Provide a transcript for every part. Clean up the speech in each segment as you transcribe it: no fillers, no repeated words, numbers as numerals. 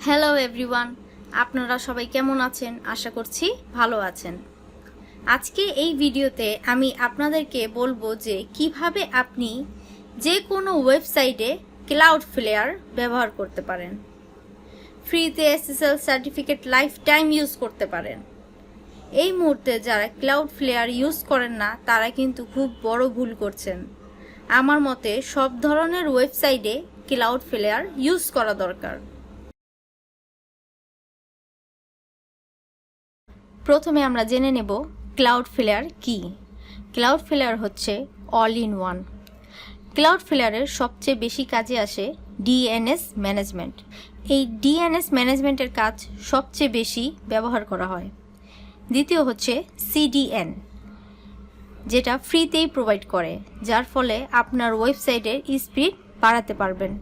Hello everyone, আপনারা সবাই কেমন আছেন? আশা করছি ভালো আছেন। আজকে এই ভিডিওতে আমি আপনাদেরকে বলবো যে কিভাবে আপনি যে কোনো ওয়েবসাইটে ক্লাউডফ্লেয়ার ব্যবহার করতে পারেন। ফ্রিতে SSL certificate life time use করতে পারেন। এই মুহূর্তে যারা ক্লাউডফ্লেয়ার ইউজ করেন না তারা কিন্তু খুব বড় ভুল করছেন। আমার মতে সব ধরনের ওয়েবসাইটে ক্লাউডফ্লেয়ার ইউজ করা দরকার। প্রথমে আমরা জেনে নেব ক্লাউডফ্লেয়ার কি। ক্লাউডফ্লেয়ার হচ্ছে অল ইন ওয়ান। ক্লাউডফ্লেয়ারের সবচেয়ে বেশি কাজে আসে DNS ম্যানেজমেন্ট। এই DNS ম্যানেজমেন্টের কাজ সবচেয়ে বেশি ব্যবহার করা হয়। দ্বিতীয় হচ্ছে CDN, যেটা ফ্রিতেই প্রোভাইড করে, যার ফলে আপনার ওয়েবসাইটের স্পিড বাড়াতে পারবেন।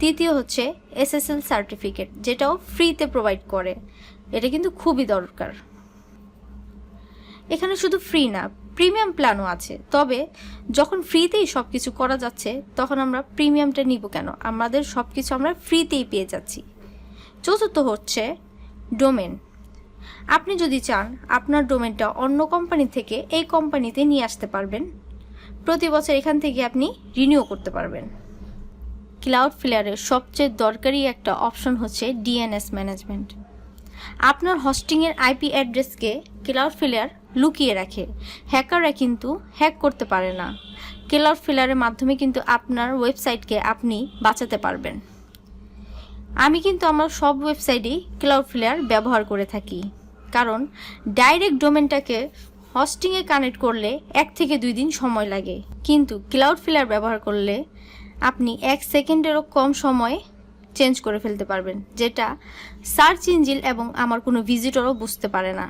তৃতীয় হচ্ছে SSL সার্টিফিকেট, যেটাও ফ্রিতে প্রোভাইড করে। এটা কিন্তু খুবই দরকার। এখানে শুধু ফ্রি না, প্রিমিয়াম প্ল্যানও আছে। তবে যখন ফ্রিতেই সব কিছু করা যাচ্ছে তখন আমরা প্রিমিয়ামটা নিব কেন? আমাদের সব কিছু আমরা ফ্রিতেই পেয়ে যাচ্ছি। চতুর্থ হচ্ছে ডোমেন। আপনি যদি চান আপনার ডোমেনটা অন্য কোম্পানি থেকে এই কোম্পানিতে নিয়ে আসতে পারবেন। প্রতি বছর এখান থেকে আপনি রিনিউ করতে পারবেন। ক্লাউডফ্লেয়ারের সবচেয়ে দরকারি একটা অপশন হচ্ছে DNS ম্যানেজমেন্ট। আপনার হোস্টিংয়ের IP অ্যাড্রেসকে ক্লাউডফ্লেয়ার লুকিয়ে রাখে। হ্যাকাররা কিন্তু হ্যাক করতে পারে না। ক্লাউডফ্লেয়ারের মাধ্যমে কিন্তু আপনার ওয়েবসাইটকে আপনি বাঁচাতে পারবেন। আমি কিন্তু আমার সব ওয়েবসাইটেই ক্লাউডফ্লেয়ার ব্যবহার করে থাকি, কারণ ডাইরেক্ট ডোমেনটাকে হোস্টিংয়ে কানেক্ট করলে 1 থেকে 2 দিন সময় লাগে, কিন্তু ক্লাউডফ্লেয়ার ব্যবহার করলে আপনি 1 সেকেন্ডেরও কম সময়ে চেঞ্জ করে ফেলতে পারবেন, যেটা সার্চ ইঞ্জিন এবং আমার কোনো ভিজিটরও বুঝতে পারে না।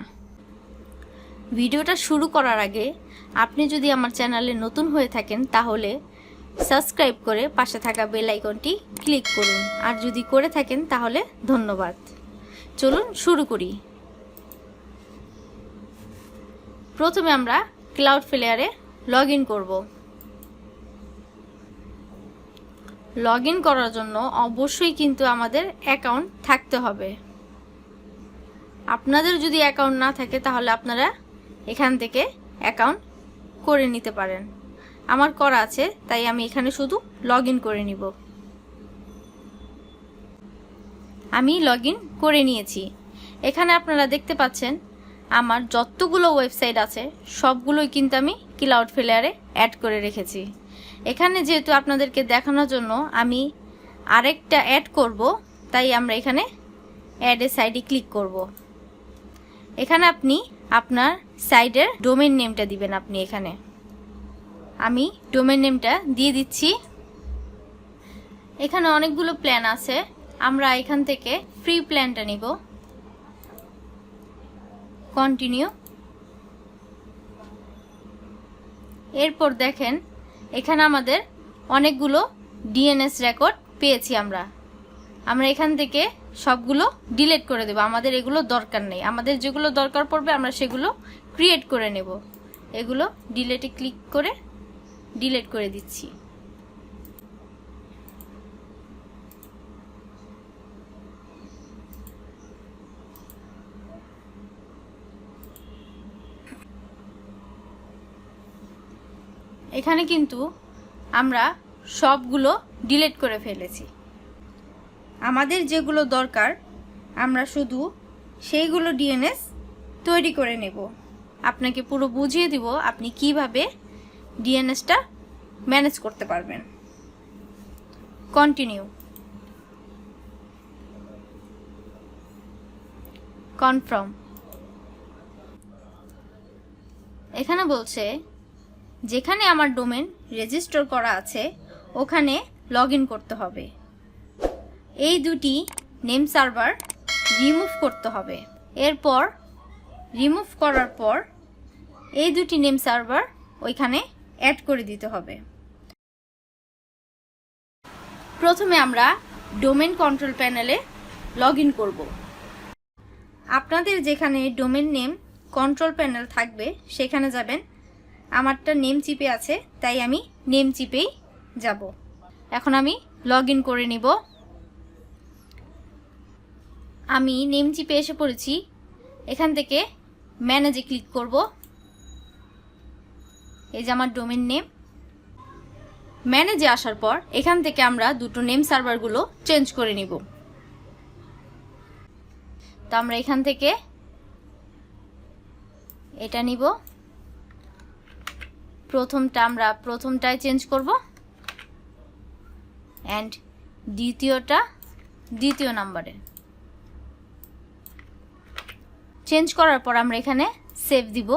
ভিডিওটা শুরু করার আগে আপনি যদি আমার চ্যানেলে নতুন হয়ে থাকেন তাহলে সাবস্ক্রাইব করে পাশে থাকা বেল আইকনটি ক্লিক করুন, আর যদি করে থাকেন তাহলে ধন্যবাদ। চলুন শুরু করি। প্রথমে আমরা ক্লাউডফ্লেয়ারে লগ ইন করব। লগ ইন করার জন্য অবশ্যই কিন্তু আমাদের অ্যাকাউন্ট থাকতে হবে। আপনাদের যদি অ্যাকাউন্ট না থাকে তাহলে আপনারা এখান থেকে অ্যাকাউন্ট করে নিতে পারেন। আমার করা আছে, তাই আমি এখানে শুধু লগ ইন করে নিব। আমি লগ ইন করে নিয়েছি। এখানে আপনারা দেখতে পাচ্ছেন আমার যতগুলো ওয়েবসাইট আছে সবগুলোই কিন্তু আমি ক্লাউডফ্লেয়ারে অ্যাড করে রেখেছি। এখানে যেহেতু আপনাদেরকে দেখানোর জন্য আমি আরেকটা অ্যাড করব, তাই আমরা এখানে অ্যাড এ সাইডে ক্লিক করব। এখানে আপনি আপনার সাইটের ডোমেইন নেমটা দিবেন। আপনি এখানে আমি ডোমেইন নেমটা দিয়ে দিচ্ছি। এখানে অনেকগুলো প্ল্যান আছে, আমরা এখান থেকে ফ্রি প্ল্যানটা নিব। কন্টিনিউ। এরপর দেখেন এখানে আমাদের অনেকগুলো DNS রেকর্ড পেয়েছি। আমরা এখান থেকে সবগুলো ডিলিট করে দেব। আমাদের এগুলো দরকার নেই। আমাদের যেগুলো দরকার পড়বে আমরা সেগুলো ক্রিয়েট করে নেব। এগুলো ডিলিটে ক্লিক করে ডিলিট করে দিচ্ছি। এখানে কিন্তু আমরা সবগুলো ডিলিট করে ফেলেছি। আমাদের যেগুলো দরকার আমরা শুধু সেইগুলো DNS তৈরি করে নেব। আপনাকে পুরো বুঝিয়ে দিব আপনি কিভাবে DNSটা ম্যানেজ করতে পারবেন। কন্টিনিউ। কনফার্ম। এখানে বলছে যেখানে আমার ডোমেন রেজিস্টার করা আছে ওখানে লগ ইন করতে হবে। এই দুটি নেম সার্ভার রিমুভ করতে হবে। এরপর রিমুভ করার পর এই দুটি নেম সার্ভার ওইখানে অ্যাড করে দিতে হবে। প্রথমে আমরা ডোমেন কন্ট্রোল প্যানেলে লগ ইন করব। আপনাদের যেখানে ডোমেন নেম কন্ট্রোল প্যানেল থাকবে সেখানে যাবেন। আমারটা নেম চিপে আছে, তাই আমি নেম চিপেই যাব। এখন আমি লগ ইন করে নিব। আমি নেম চিপে এসে পড়েছি। এখান থেকে ম্যানেজে ক্লিক করব। এই যে আমার ডোমেন নেম। ম্যানেজে আসার পর এখান থেকে আমরা দুটো নেম সার্ভারগুলো চেঞ্জ করে নিব। তো আমরা এখান থেকে এটা নিব। আমরা প্রথমটায় চেঞ্জ করব অ্যান্ড দ্বিতীয়টা দ্বিতীয় নাম্বারে চেঞ্জ করার পর আমরা এখানে সেভ দিব।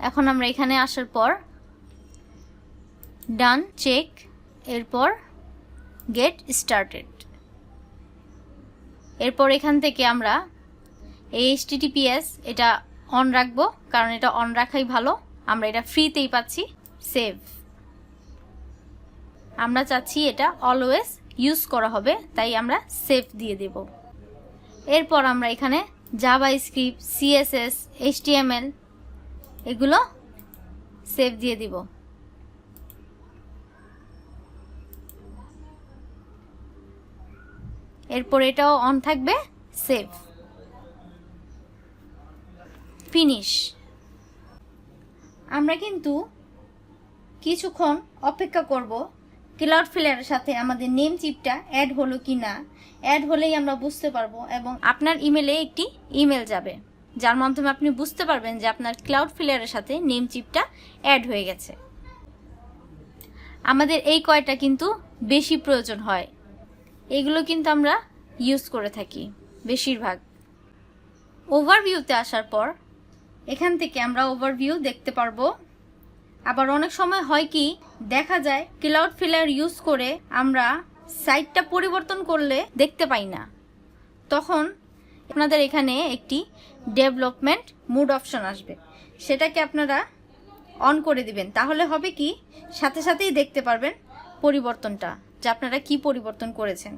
এখন আমরা এখানে আসার পর ডান চেক, এরপর গেট স্টার্টেড। এরপর এখান থেকে আমরা HTTPS এটা অন রাখবো, কারণ এটা অন রাখাই ভালো। আমরা এটা ফ্রিতেই পাচ্ছি। সেভ। আমরা চাচ্ছি এটা অলওয়েজ ইউজ করা হবে, তাই আমরা সেভ দিয়ে দেব। এরপর আমরা এখানে জাভাস্ক্রিপ্ট, CSS, HTML এগুলো সেভ দিয়ে দিব। এরপর এটাও অন থাকবে। সেভ। ফিনিশ। আমরা কিন্তু কিছুক্ষণ অপেক্ষা করব ক্লাউডফ্লায়ারের সাথে আমাদের নেম চিপটা অ্যাড হলো কি না। অ্যাড হলেই আমরা বুঝতে পারবো, এবং আপনার ইমেলে একটি ইমেল যাবে যার মাধ্যমে আপনি বুঝতে পারবেন যে আপনার ক্লাউডফ্লায়ারের সাথে নেম চিপটা অ্যাড হয়ে গেছে। আমাদের এই কয়টা কিন্তু বেশি প্রয়োজন হয়, এগুলো কিন্তু আমরা ইউজ করে থাকি বেশিরভাগ। ওভারভিউতে আসার পর এখান থেকে আমরা ওভারভিউ দেখতে পারবো। আবার অনেক সময় হয় কি, দেখা যায় ক্লাউডফ্লায়ার ইউজ করে আমরা সাইটটা পরিবর্তন করলে দেখতে পাই না। তখন আপনাদের এখানে একটি ডেভেলপমেন্ট মোড অপশন আসবে, সেটাকে আপনারা অন করে দিবেন। তাহলে হবে কি, সাথে সাথেই দেখতে পারবেন পরিবর্তনটা, যে আপনারা কি পরিবর্তন করেছেন।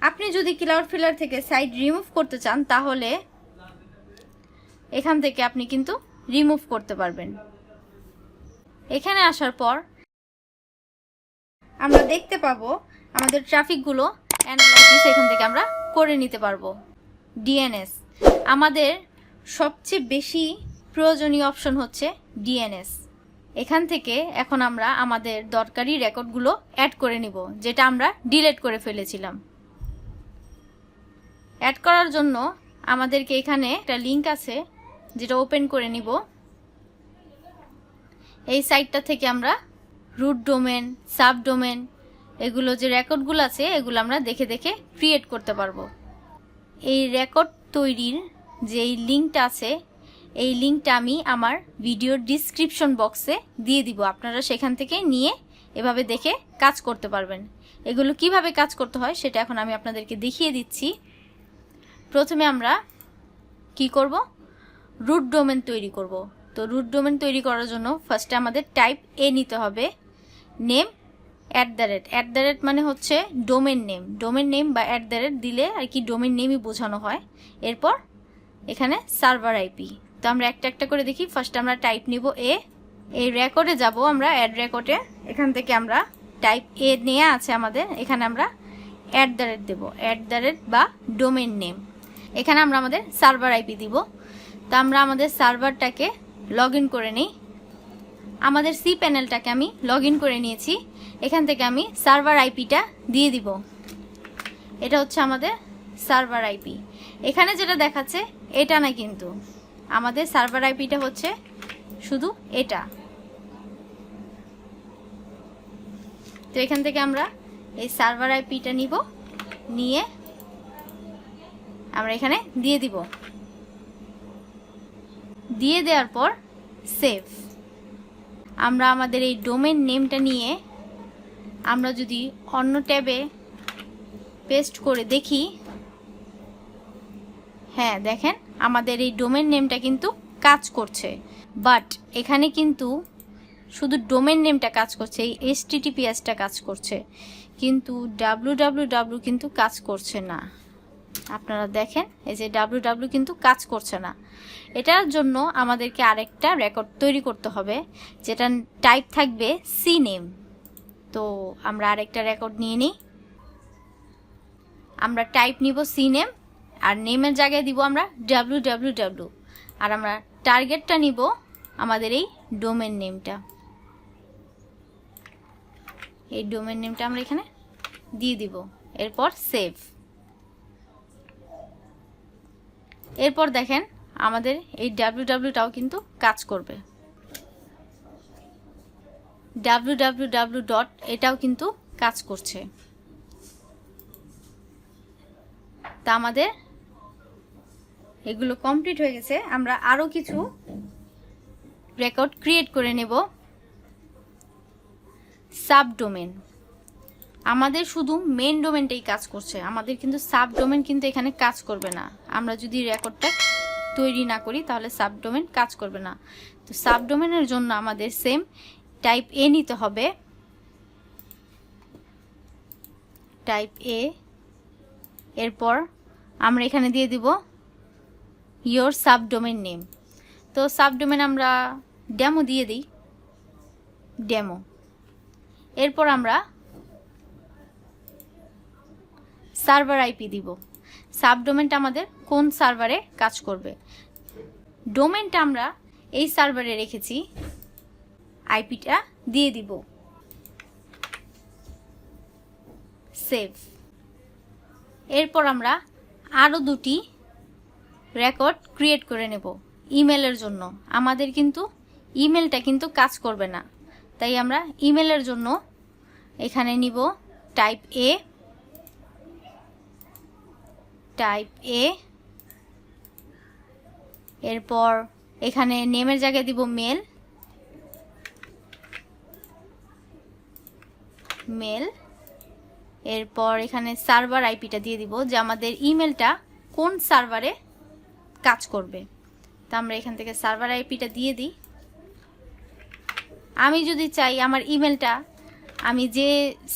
আপনি যদি ক্লাউডফ্লায়ার থেকে সাইট রিমুভ করতে চান, তাহলে এখান থেকে আপনি কিন্তু রিমুভ করতে পারবেন। এখানে আসার পর আমরা দেখতে পাবো আমাদের ট্রাফিকগুলো অ্যানালাইসিস এখান থেকে আমরা করে নিতে পারবো। DNS আমাদের সবচেয়ে বেশি প্রয়োজনীয় অপশন হচ্ছে DNS। এখান থেকে এখন আমরা আমাদের দরকারি রেকর্ডগুলো অ্যাড করে নিব, যেটা আমরা ডিলিট করে ফেলেছিলাম। অ্যাড করার জন্য আমাদেরকে এখানে একটা লিঙ্ক আছে, যেটা ওপেন করে নিব। এই সাইটটা থেকে আমরা রুট ডোমেন, সাব ডোমেন এগুলো যে রেকর্ডগুলো আছে, এগুলো আমরা দেখে দেখে ক্রিয়েট করতে পারবো। এই রেকর্ড তৈরির যে লিঙ্কটা আছে, এই লিঙ্কটা আমি আমার ভিডিওর ডিসক্রিপশন বক্সে দিয়ে দিব। আপনারা সেখান থেকে নিয়ে এভাবে দেখে কাজ করতে পারবেন। এগুলো কিভাবে কাজ করতে হয় সেটা এখন আমি আপনাদেরকে দেখিয়ে দিচ্ছি। প্রথমে আমরা কি করব, রুট ডোমেন তৈরি করব। তো রুট ডোমেন তৈরি করার জন্য ফার্স্টে আমাদের টাইপ এ নিতে হবে, নেম @ মানে হচ্ছে ডোমেন নেম। ডোমেন নেম বা @ দিলে আর কি ডোমেন নেমই বোঝানো হয়। এরপর এখানে সার্ভার আইপি। তো আমরা একটা একটা করে দেখি। ফার্স্টে আমরা টাইপ নিব এ। এই রেকর্ডে যাব আমরা, অ্যাড রেকর্ডে। এখান থেকে আমরা টাইপ এ নেওয়া আছে আমাদের, এখানে আমরা @ দেব, @ বা ডোমেন নেম। এখানে আমরা আমাদের সার্ভার আইপি দিব। তো আমরা আমাদের সার্ভারটাকে লগ ইন করে নিই। আমাদের সি প্যানেলটাকে আমি লগ ইন করে নিয়েছি। এখান থেকে আমি সার্ভার আইপিটা দিয়ে দিব। এটা হচ্ছে আমাদের সার্ভার আইপি। এখানে যেটা দেখাচ্ছে এটা না, কিন্তু আমাদের সার্ভার আইপিটা হচ্ছে শুধু এটা। তো এখান থেকে আমরা এই সার্ভার আইপিটা নিব, নিয়ে আমরা এখানে দিয়ে দিব। দিয়ে দেওয়ার পর সেভ। আমরা আমাদের এই ডোমেন নেমটা নিয়ে আমরা যদি অন্য ট্যাবে পেস্ট করে দেখি, হ্যাঁ দেখেন আমাদের এই ডোমেন নেমটা কিন্তু কাজ করছে। বাট এখানে কিন্তু শুধু ডোমেন নেমটা কাজ করছে, এই HTTPSটা কাজ করছে, কিন্তু www কিন্তু কাজ করছে না। আপনারা দেখেন এই যে www কিন্তু কাজ করছে না। এটার জন্য আমাদেরকে আরেকটা রেকর্ড তৈরি করতে হবে, যেটা টাইপ থাকবে CNAME। তো আমরা আরেকটা রেকর্ড নিয়ে নিই। আমরা টাইপ নিব সিনেম, আর নেমের জায়গায় দিব আমরা www, আর আমরা টার্গেটটা নিব আমাদের এই ডোমেন নেমটা। এই ডোমেন নেমটা আমরা এখানে দিয়ে দিব, এরপর সেভ। এরপর দেখেন আমাদের এই wwwটাও কিন্তু কাজ করবে। www. এটাও কিন্তু কাজ করছে। তা আমাদের এগুলো কমপ্লিট হয়ে গেছে। আমরা আরো কিছু রেকর্ড ক্রিয়েট করে নেব। সাবডোমেন, আমাদের শুধু মেন ডোমেনটাই কাজ করছে, আমাদের কিন্তু সাবডোমেন কিন্তু এখানে কাজ করবে না। আমরা যদি রেকর্ডটা তৈরি না করি তাহলে সাবডোমেন কাজ করবে না। তো সাবডোমেনের জন্য আমাদের সেম টাইপ এ নিতে হবে, টাইপ এ। এরপর আমরা এখানে দিয়ে দিব ইয়োর সাবডোমেন নেম। তো সাবডোমেন আমরা ডেমো দিয়ে দিই, ডেমো। এরপর আমরা সার্ভার আইপি দিব। সাবডোমেনটা আমাদের কোন সার্ভারে কাজ করবে, ডোমেনটা আমরা এই সার্ভারে রেখেছি, আইপিটা দিয়ে দিব, সেভ। এরপর আমরা আরো দুটি রেকর্ড ক্রিয়েট করে নেব ইমেলের জন্য। আমাদের কিন্তু ইমেলটা কিন্তু কাজ করবে না, তাই আমরা ইমেলের জন্য এখানে নিব টাইপ এ, টাইপ এ। এরপর এখানে নেমের জায়গায় দিব মেল, মেল। এরপর এখানে সার্ভার আইপিটা দিয়ে দিব যে আমাদের ইমেলটা কোন সার্ভারে কাজ করবে। তো আমরা এখান থেকে সার্ভার আইপিটা দিয়ে দিই। আমি যদি চাই আমার ইমেলটা আমি যে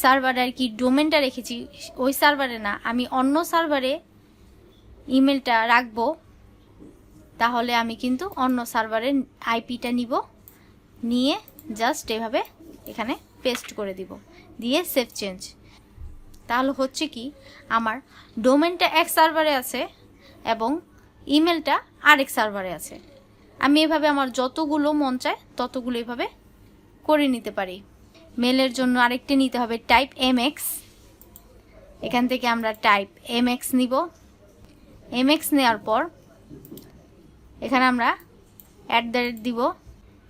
সার্ভারে আর কি ডোমেনটা রেখেছি ওই সার্ভারে না, আমি অন্য সার্ভারে ইমেলটা রাখবো, তাহলে আমি কিন্তু অন্য সার্ভারের আইপিটা নিব, নিয়ে জাস্ট এভাবে এখানে পেস্ট করে দিব, দিয়ে সেভ চেঞ্জ। তাহলে হচ্ছে কি আমার ডোমেনটা এক সার্ভারে আছে এবং ইমেলটা আরেক সার্ভারে আছে। আমি এভাবে আমার যতগুলো মন চায় ততগুলো এভাবে করে নিতে পারি। মেলের জন্য আরেকটি নিতে হবে টাইপ এমএক্স। এখান থেকে আমরা টাইপ এমএক্স নিব। এমএক্স নেওয়ার পর এখানে আমরা @ দিব।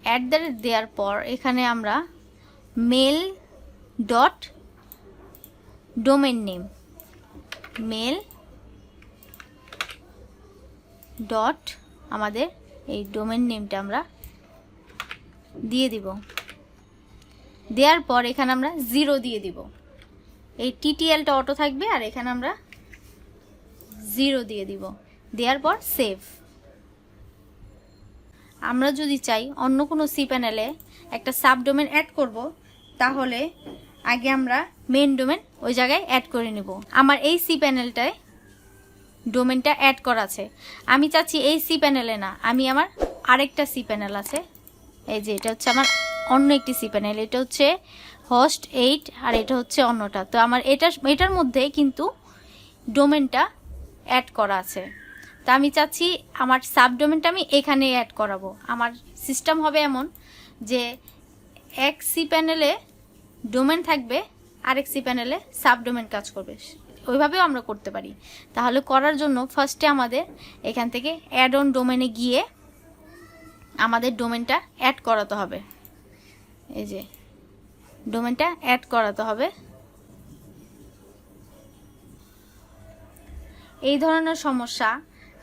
@ দেওয়ার পর এখানে আমরা mail dot domain name, mail dot আমাদের এই ডোমেন নেমটা আমরা দিয়ে দিব। দেওয়ার পর এখানে আমরা 0 দিয়ে দিব। এই টিটিএলটা অটো থাকবে আর এখানে আমরা 0 দিয়ে দিব। দেওয়ার পর সেভ। আমরা যদি চাই অন্য কোনো সি প্যানেলে একটা সাবডোমেন অ্যাড করব, তাহলে আগে আমরা মেন ডোমেন ওই জায়গায় অ্যাড করে নেব। আমার এই সি প্যানেলটায় ডোমেনটা অ্যাড করা আছে, আমি চাচ্ছি এই সি প্যানেলে না, আমি আমার আরেকটা সি প্যানেল আছে, এই যে এটা হচ্ছে আমার অন্য একটি সি প্যানেল, এটা হচ্ছে হোস্ট 8 আর এটা হচ্ছে অন্যটা। তো আমার এটার মধ্যে কিন্তু ডোমেনটা অ্যাড করা আছে। তো আমি চাচ্ছি আমার সাবডোমেনটা আমি এখানে অ্যাড করাবো। আমার সিস্টেম হবে এমন যে এক সি প্যানেলে ডোমেন থাকবে, আরেক সি প্যানেলে সাবডোমেন কাজ করবে, ওইভাবেও আমরা করতে পারি। তাহলে করার জন্য ফার্স্টে আমাদের এখান থেকে অ্যাড অন ডোমেনে গিয়ে আমাদের ডোমেনটা অ্যাড করাতে হবে। এই যে ডোমেনটা অ্যাড করাতে হবে। এই ধরনের সমস্যা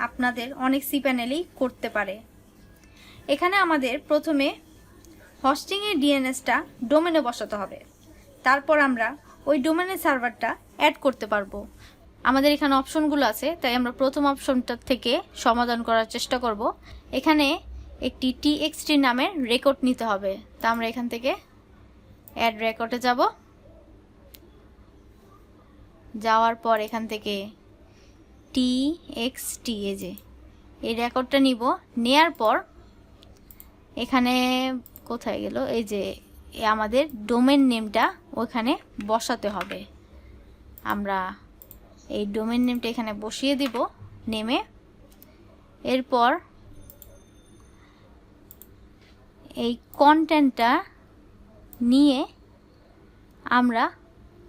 আপনাদের অনেক সি প্যানেলেই করতে পারে। এখানে আমাদের প্রথমে হোস্টিংয়ের ডিএনএসটা ডোমেনে বসাতে হবে, তারপর আমরা ওই ডোমেনের সার্ভারটা অ্যাড করতে পারবো। আমাদের এখানে অপশনগুলো আছে, তাই আমরা প্রথম অপশনটা থেকে সমাধান করার চেষ্টা করব। এখানে একটি txt নামের রেকর্ড নিতে হবে। তা আমরা এখান থেকে অ্যাড রেকর্ডে যাব। যাওয়ার পর এখান থেকে txt এই রেকর্ডটা নিব। নেয়ার পর এখানে কোথায় গেল, এই যে আমাদের ডোমেন নেমটা ওখানে বসাতে হবে। আমরা এই ডোমেন নেমটা এখানে বসিয়ে দিব নেমে। এরপর এই কন্টেন্টটা নিয়ে আমরা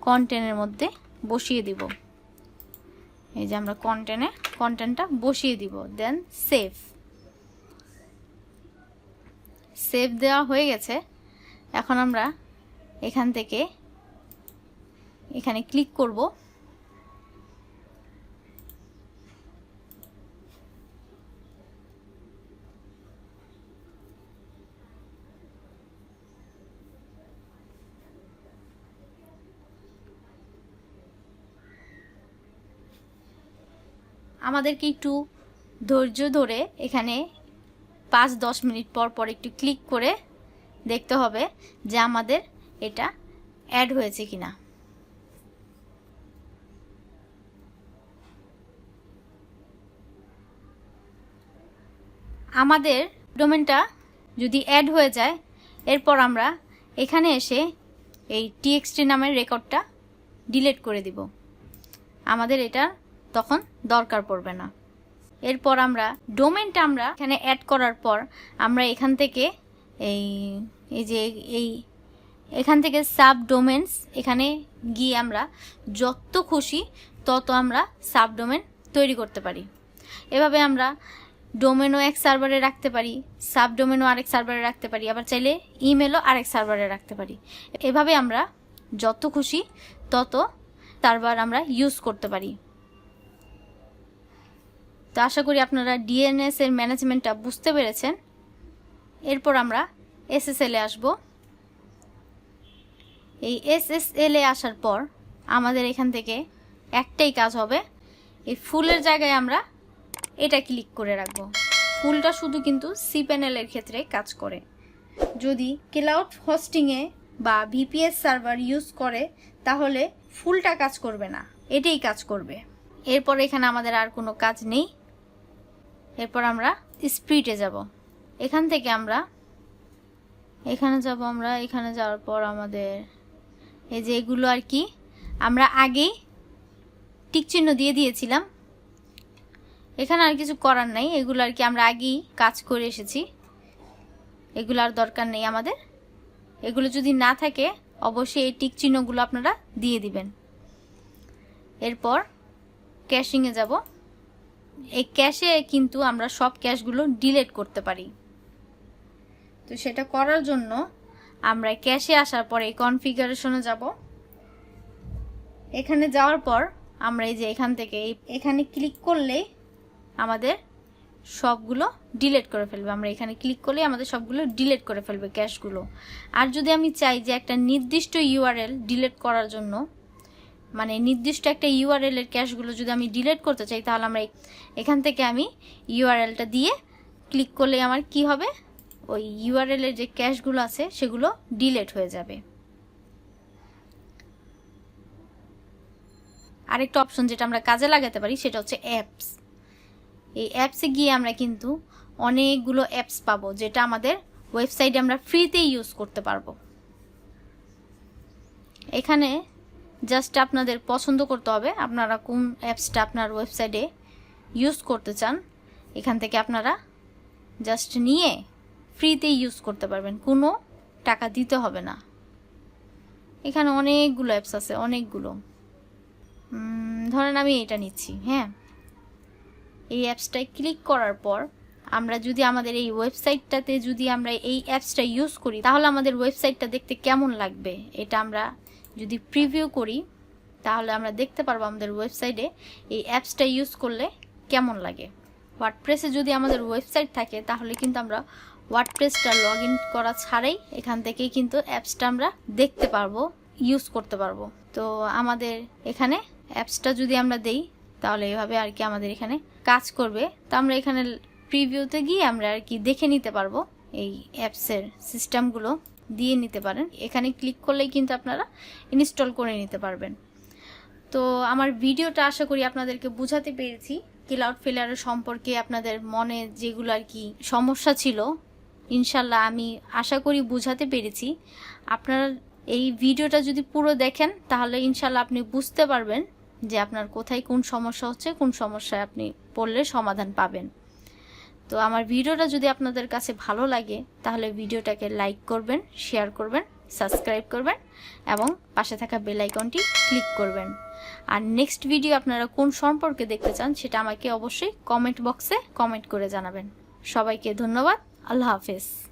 কন্টেন্টের মধ্যে বসিয়ে দিব। এই যে আমরা কন্টেন্টটা বসিয়ে দিব, দেন সেভ দেওয়া হয়ে গেছে। এখন আমরা এখান থেকে এখানে ক্লিক করব। আমাদেরকে একটু ধৈর্য ধরে এখানে 5-10 মিনিট পর পর একটু ক্লিক করে দেখতে হবে যে আমাদের এটা অ্যাড হয়েছে কিনা। আমাদের ডোমেনটা যদি অ্যাড হয়ে যায়, এরপর আমরা এখানে এসে এই txt নামের রেকর্ডটা ডিলিট করে দিব। আমাদের এটা তখন দরকার পড়বে না। এরপর আমরা ডোমেনটা আমরা এখানে অ্যাড করার পর আমরা এখান থেকে এখান থেকে সাব ডোমেনস এখানে গিয়ে আমরা যত খুশি তত আমরা সাব ডোমেন তৈরি করতে পারি। এভাবে আমরা ডোমেনও এক সার্ভারে রাখতে পারি, সাব ডোমেনও আরেক সার্ভারে রাখতে পারি, আবার চাইলে ইমেলও আরেক সার্ভারে রাখতে পারি। এভাবে আমরা যত খুশি তত সার্ভার আমরা ইউজ করতে পারি। তো আশা করি আপনারা ডিএনএস এর ম্যানেজমেন্টটা বুঝতে পেরেছেন। এরপর আমরা এসএসএল এ আসব। এই এসএসএল এ আসার পর আমাদের এখান থেকে একটাই কাজ হবে, এই ফুলের জায়গায় আমরা এটা ক্লিক করে রাখবো। ফুলটা শুধু কিন্তু cPanel এর ক্ষেত্রে কাজ করে। যদি ক্লাউড হোস্টিংয়ে বা ভিপিএস সার্ভার ইউজ করে তাহলে ফুলটা কাজ করবে না, এটাই কাজ করবে। এরপর এখানে আমাদের আর কোনো কাজ নেই। এরপর আমরা স্প্রিটে যাব। এখান থেকে আমরা এখানে যাব। আমরা এখানে যাওয়ার পর আমাদের এই যে এগুলো আর কি আমরা আগেই টিক চিহ্ন দিয়ে দিয়েছিলাম, এখানে আর কিছু করার নাই। এগুলো আর কি আমরা আগেই কাজ করে এসেছি, এগুলো আর দরকার নেই আমাদের। এগুলো যদি না থাকে অবশ্যই এই টিক চিহ্নগুলো আপনারা দিয়ে দিবেন। এরপর ক্যাশিংয়ে যাব। এই ক্যাশে কিন্তু আমরা সব ক্যাশগুলো ডিলিট করতে পারি। তো সেটা করার জন্য আমরা ক্যাশে আসার পর এই কনফিগারেশনে যাব। এখানে যাওয়ার পর আমরা এই যে এখান থেকে এখানে ক্লিক করলেই আমাদের সবগুলো ডিলিট করে ফেলবে। আমরা এখানে ক্লিক করলেই আমাদের সবগুলো ডিলিট করে ফেলবে ক্যাশগুলো। আর যদি আমি চাই যে একটা নির্দিষ্ট ইউআরএল ডিলিট করার জন্য, মানে নির্দিষ্ট একটা ইউআরএল এর ক্যাশগুলো যদি আমি ডিলিট করতে চাই, তাহলে আমরা এখান থেকে আমি ইউআরএলটা দিয়ে ক্লিক করলেই আমার কি হবে, ওই ইউআরএল এর যে ক্যাশগুলো আছে সেগুলো ডিলিট হয়ে যাবে। আরেকটা অপশন যেটা আমরা কাজে লাগাতে পারি সেটা হচ্ছে অ্যাপস। এই অ্যাপসে গিয়ে আমরা কিন্তু অনেকগুলো অ্যাপস পাবো যেটা আমাদের ওয়েবসাইটে আমরা ফ্রিতে ইউজ করতে পারবো। এখানে জাস্ট আপনাদের পছন্দ করতে হবে আপনারা কোন অ্যাপসটা আপনার ওয়েবসাইটে ইউজ করতে চান। এখান থেকে আপনারা জাস্ট নিয়ে ফ্রিতে ইউজ করতে পারবেন, কোনো টাকা দিতে হবে না। এখানে অনেকগুলো অ্যাপস আছে, অনেকগুলো। ধরেন আমি এটা নিচ্ছি। হ্যাঁ, এই অ্যাপসটায় ক্লিক করার পর আমরা যদি আমাদের এই ওয়েবসাইটটাতে যদি আমরা এই অ্যাপসটা ইউজ করি তাহলে আমাদের ওয়েবসাইটটা দেখতে কেমন লাগবে, এটা আমরা যদি প্রিভিউ করি তাহলে আমরা দেখতে পারবো আমাদের ওয়েবসাইটে এই অ্যাপসটা ইউজ করলে কেমন লাগে। ওয়ার্ডপ্রেসে যদি আমাদের ওয়েবসাইট থাকে তাহলে কিন্তু আমরা ওয়ার্ডপ্রেসটা লগ ইন করা ছাড়াই এখান থেকেই কিন্তু অ্যাপসটা আমরা দেখতে পারবো, ইউজ করতে পারবো। তো আমাদের এখানে অ্যাপসটা যদি আমরা দেই তাহলে এভাবে আর কি আমাদের এখানে কাজ করবে। তো আমরা এখানে প্রিভিউতে গিয়ে আমরা আর কি দেখে নিতে পারবো, এই অ্যাপসের সিস্টেমগুলো দিয়ে নিতে পারেন। এখানে ক্লিক করলেই কিন্তু আপনারা ইনস্টল করে নিতে পারবেন। তো আমার ভিডিওটা আশা করি আপনাদেরকে বোঝাতে পেরেছি। ক্লাউডফ্লাওয়ার সম্পর্কে আপনাদের মনে যেগুলো আর কি সমস্যা ছিল, ইনশাল্লাহ আমি আশা করি বোঝাতে পেরেছি। আপনারা এই ভিডিওটা যদি পুরো দেখেন তাহলে ইনশাল্লাহ আপনি বুঝতে পারবেন যে আপনার কোথায় কোন সমস্যা হচ্ছে, কোন সমস্যায় আপনি পড়লে সমাধান পাবেন। তো আমার ভিডিওটা যদি আপনাদের কাছে ভালো লাগে তাহলে ভিডিওটাকে লাইক করবেন, শেয়ার করবেন, সাবস্ক্রাইব করবেন এবং পাশে থাকা বেল আইকনটি ক্লিক করবেন। আর নেক্সট ভিডিও আপনারা কোন সম্পর্কে দেখতে চান সেটা আমাকে অবশ্যই কমেন্ট বক্সে কমেন্ট করে জানাবেন। সবাইকে ধন্যবাদ। আল্লাহ হাফেজ।